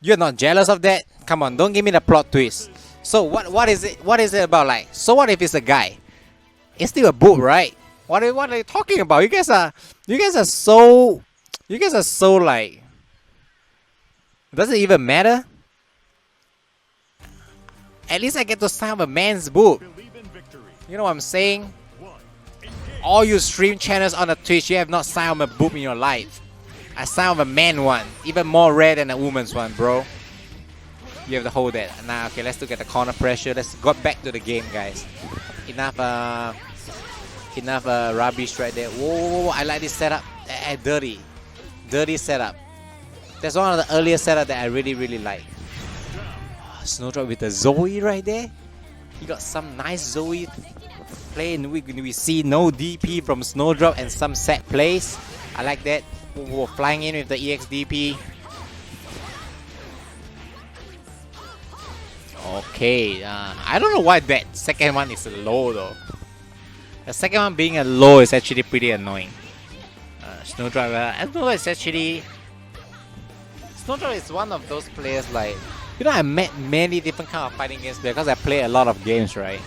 You're not jealous of that? Come on, don't give me the plot twist. So what is it? What is it about? Like, so what if it's a guy? It's still a boob, right? What are you talking about? You guys are so like. Does it even matter? At least I get to sign a man's boob. You know what I'm saying? All you stream channels on the Twitch, you have not signed a boob in your life. I signed a man one, even more rare than a woman's one, bro. You have to hold that. Now, okay, let's look at the corner pressure. Let's go back to the game, guys. Enough rubbish right there. Whoa, I like this setup. Dirty setup. That's one of the earlier setup that I really like. Snowdrop with the Zoe right there. He got some nice Zoe play, and we see no DP from Snowdrop and some set plays. I like that. Whoa, flying in with the EX DP. Okay, I don't know why that second one is low though. The second one being a low is actually pretty annoying. Snowdrop, I don't know, it's actually... Snowdrop is one of those players like... You know, I met many different kind of fighting games because I play a lot of games, right?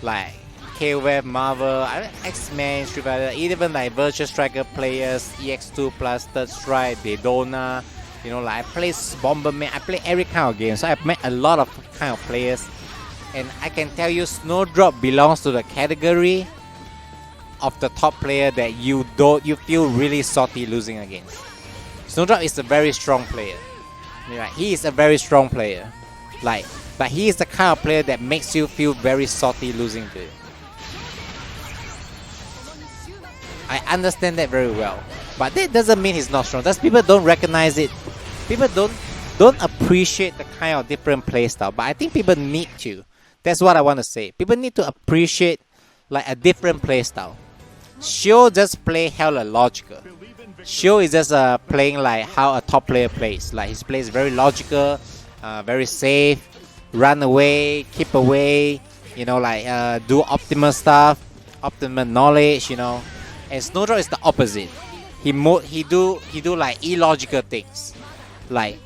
Like KOF, Marvel, X-Men, Street Fighter, even like Virtual Striker players, EX2 Plus, Third Strike, Daytona. You know, like I play Bomberman, I play every kind of game. So I've met a lot of kind of players. And I can tell you, Snowdrop belongs to the category of the top player that you feel really salty losing against. Snowdrop is a very strong player. Right? He is a very strong player. Like, but he is the kind of player that makes you feel very salty losing to. I understand that very well. But that doesn't mean he's not strong. That's people don't recognize it. People don't appreciate the kind of different playstyle. But I think people need to. That's what I want to say. People need to appreciate like a different playstyle. Shio just play hella logical. Shio is just playing like how a top player plays. Like his play is very logical, very safe, run away, keep away. You know, like do optimal stuff, optimal knowledge. You know, and Snowdrop is the opposite. He do like illogical things. Like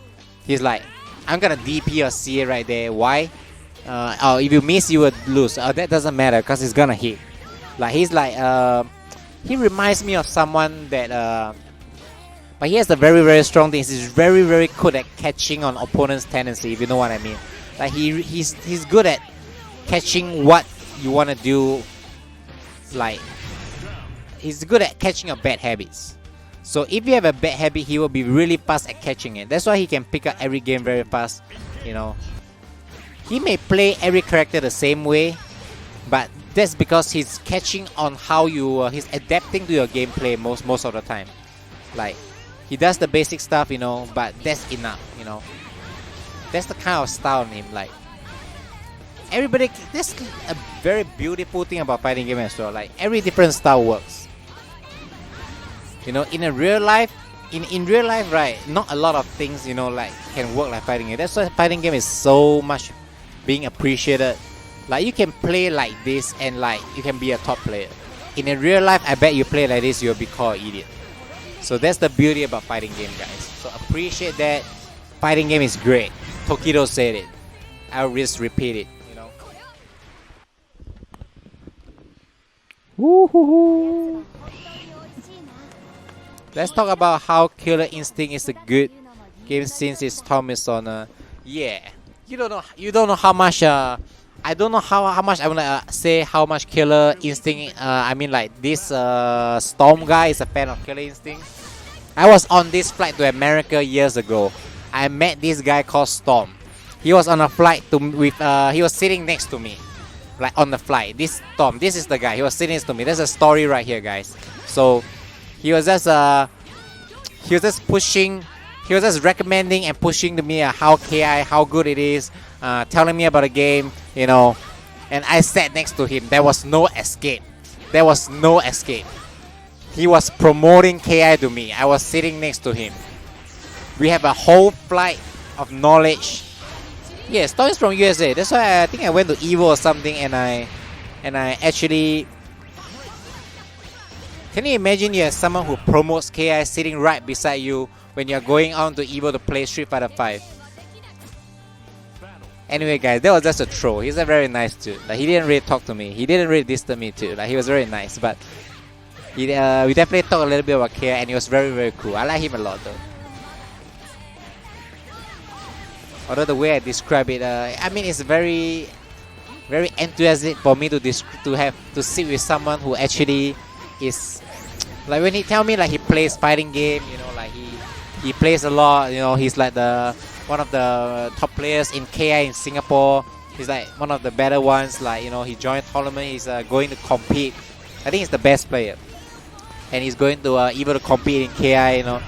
he's like, I'm gonna DP or CA right there. Why? Oh, if you miss, you would lose. That doesn't matter because it's gonna hit. Like he's like, he reminds me of someone that, but he has a very strong thing. He's very good at catching on opponent's tendency. If you know what I mean. Like he's good at catching what you wanna do. Like he's good at catching your bad habits. So if you have a bad habit, he will be really fast at catching it. That's why he can pick up every game very fast. You know. He may play every character the same way, but that's because he's catching on how you, he's adapting to your gameplay most of the time. Like, he does the basic stuff, you know, but that's enough, you know. That's the kind of style in him, like. Everybody, that's a very beautiful thing about fighting game as well. Like, every different style works. You know, in a real life, in real life, right, not a lot of things, you know, like, can work like fighting game. That's why fighting game is so much being appreciated. Like you can play like this and like you can be a top player. In a real life, I bet you play like this, you'll be called an idiot. So that's the beauty about fighting game, guys. So appreciate that. Fighting game is great. Tokido said it. I'll just repeat it, you know. Woohoo! Let's talk about how Killer Instinct is a good game since it's Thomas on yeah. You don't know how much I don't know how much I wanna say how much Killer Instinct I mean like this Storm guy is a fan of Killer Instinct. I was on this flight to America years ago. I met this guy called Storm. He was on a flight he was sitting next to me. Like on the flight. This Storm, this is the guy. He was sitting next to me. There's a story right here, guys. So he was just recommending and pushing to me how KI, how good it is, telling me about the game, you know. And I sat next to him. There was no escape. There was no escape. He was promoting KI to me. I was sitting next to him. We have a whole flight of knowledge. Yeah, Storm is from USA. That's why I think I went to Evo or something, and I actually. Can you imagine you have someone who promotes KI sitting right beside you when you're going on to Evo to play Street Fighter 5? Anyway, guys, that was just a troll. He's a very nice dude. Like, he didn't really talk to me. He didn't really disturb me too. Like, he was very nice. But we definitely talked a little bit about KI, and he was very, very cool. I like him a lot, though. Although the way I describe it, I mean, it's very, very enthusiastic for me to sit with someone who actually is like, when he tell me like he plays fighting game, you know, like he plays a lot. You know, he's like one of the top players in KI in Singapore. He's like one of the better ones. Like, you know, he joined tournament. He's going to compete. I think he's the best player, and he's going to able to compete in KI. You know,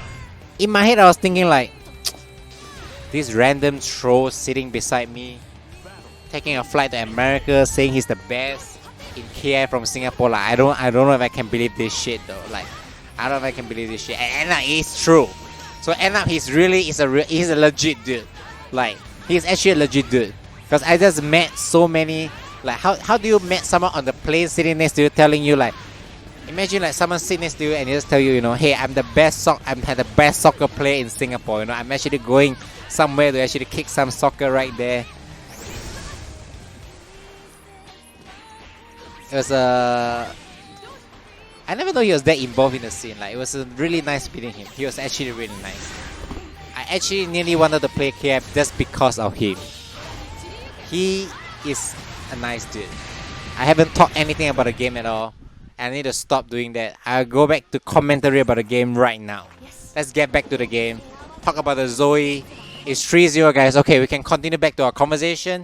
in my head I was thinking like, this random troll sitting beside me, taking a flight to America, saying he's the best in KI from Singapore. Like, I don't know if I can believe this shit though. Like, I don't know if I can believe this shit. And end up it's true. So end up he's a legit dude. Like, he's actually a legit dude. Because I just met so many. Like, how do you meet someone on the plane sitting next to you, telling you like, imagine like someone sitting next to you and they just tell you, you know, hey, I'm the best soccer player in Singapore. You know, I'm actually going somewhere to actually kick some soccer right there. It was I never know he was that involved in the scene. Like, it was really nice meeting him. He was actually really nice. I actually nearly wanted to play KF just because of him. He is a nice dude. I haven't talked anything about the game at all. I need to stop doing that. I'll go back to commentary about the game right now. Let's get back to the game. Talk about the Zoe. It's 3-0, guys. Okay, we can continue back to our conversation.